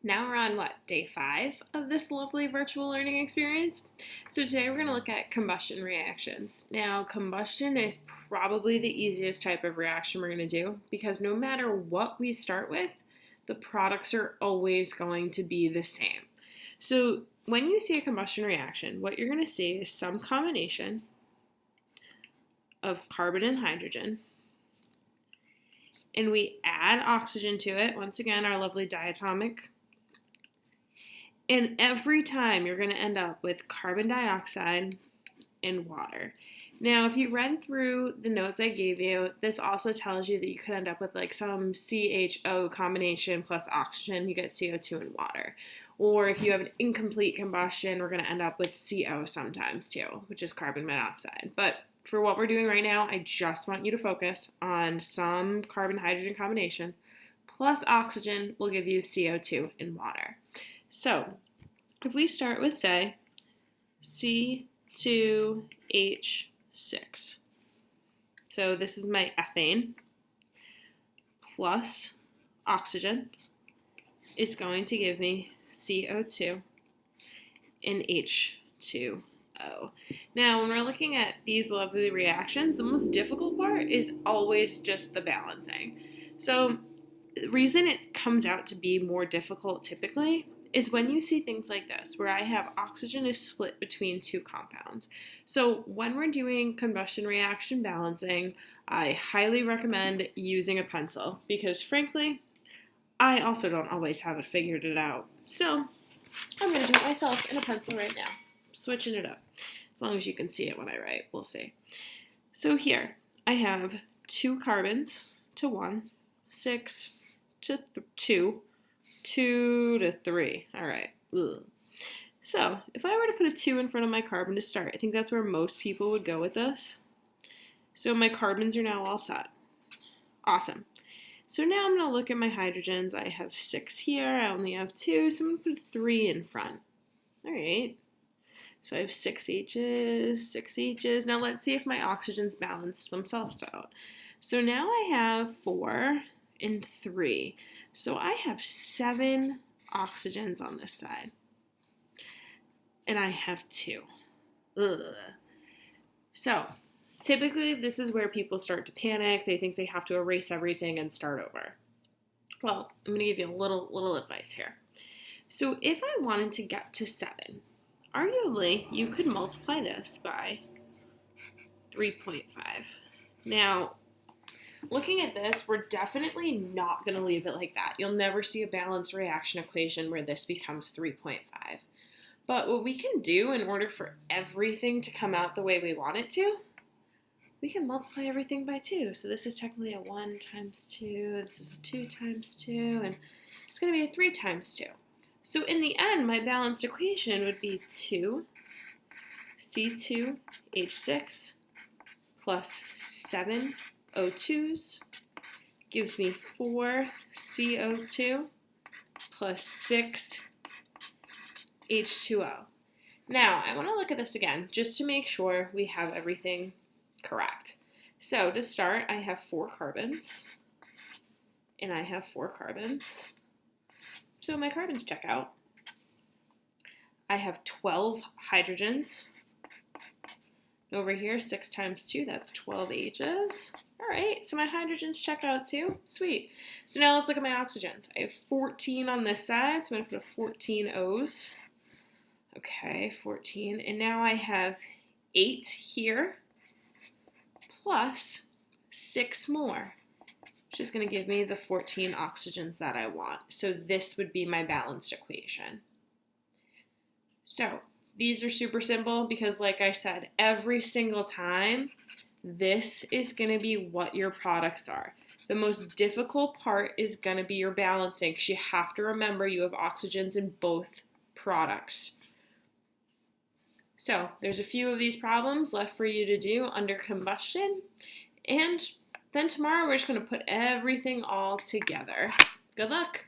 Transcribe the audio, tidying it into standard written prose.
Now we're on day 5 of this lovely virtual learning experience. So today we're going to look at combustion reactions. Now, combustion is probably the easiest type of reaction we're going to do because no matter what we start with, the products are always going to be the same. So when you see a combustion reaction, what you're going to see is some combination of carbon and hydrogen, and we add oxygen to it. Once again, our lovely diatomic. And every time you're going to end up with carbon dioxide and water. Now, if you read through the notes I gave you, this also tells you that you could end up with like some CHO combination plus oxygen, you get CO2 and water. Or if you have an incomplete combustion, we're going to end up with CO sometimes too, which is carbon monoxide. But for what we're doing right now, I just want you to focus on some carbon-hydrogen combination plus oxygen will give you CO2 and water. So, if we start with, say, C2H6. So this is my ethane plus oxygen is going to give me CO2 and H2O. Now, when we're looking at these lovely reactions, the most difficult part is always just the balancing. So the reason it comes out to be more difficult typically is when you see things like this, where I have oxygen is split between two compounds. So when we're doing combustion reaction balancing, I highly recommend using a pencil because frankly, I also don't always have it figured out. So I'm going to do it myself in a pencil right now, switching it up. As long as you can see it when I write, we'll see. So here, I have 2 carbons to 1, 6 to 2, 2 to 3. All right. Ugh. So if I were to put a 2 in front of my carbon to start, I think that's where most people would go with this. So my carbons are now all set. Awesome. So now I'm going to look at my hydrogens. I have 6 here. I only have 2, so I'm going to put 3 in front. All right. So I have 6 H's, 6 H's. Now let's see if my oxygens balance themselves out. So now I have 4 and 3. So I have 7 oxygens on this side. And I have 2. Ugh. So typically this is where people start to panic. They think they have to erase everything and start over. Well, I'm going to give you a little advice here. So if I wanted to get to 7, arguably you could multiply this by 3.5. Now, looking at this, we're definitely not going to leave it like that. You'll never see a balanced reaction equation where this becomes 3.5. But what we can do in order for everything to come out the way we want it to, we can multiply everything by 2. So this is technically a 1 times 2, this is a 2 times 2, and it's going to be a 3 times 2. So in the end, my balanced equation would be 2 C2H6 plus 7 O2s gives me 4 CO2 plus 6 H2O. Now, I want to look at this again just to make sure we have everything correct. So to start, I have 4 carbons, and I have 4 carbons. So my carbons check out. I have 12 hydrogens. Over here, 6 times 2, that's 12 H's. All right, so my hydrogens check out too. Sweet. So now let's look at my oxygens. I have 14 on this side, so I'm going to put a 14 O's. Okay, 14. And now I have 8 here plus 6 more, which is going to give me the 14 oxygens that I want. So this would be my balanced equation. So these are super simple because, like I said, every single time, this is going to be what your products are. The most difficult part is going to be your balancing because you have to remember you have oxygens in both products. So there's a few of these problems left for you to do under combustion, and then tomorrow we're just going to put everything all together. Good luck!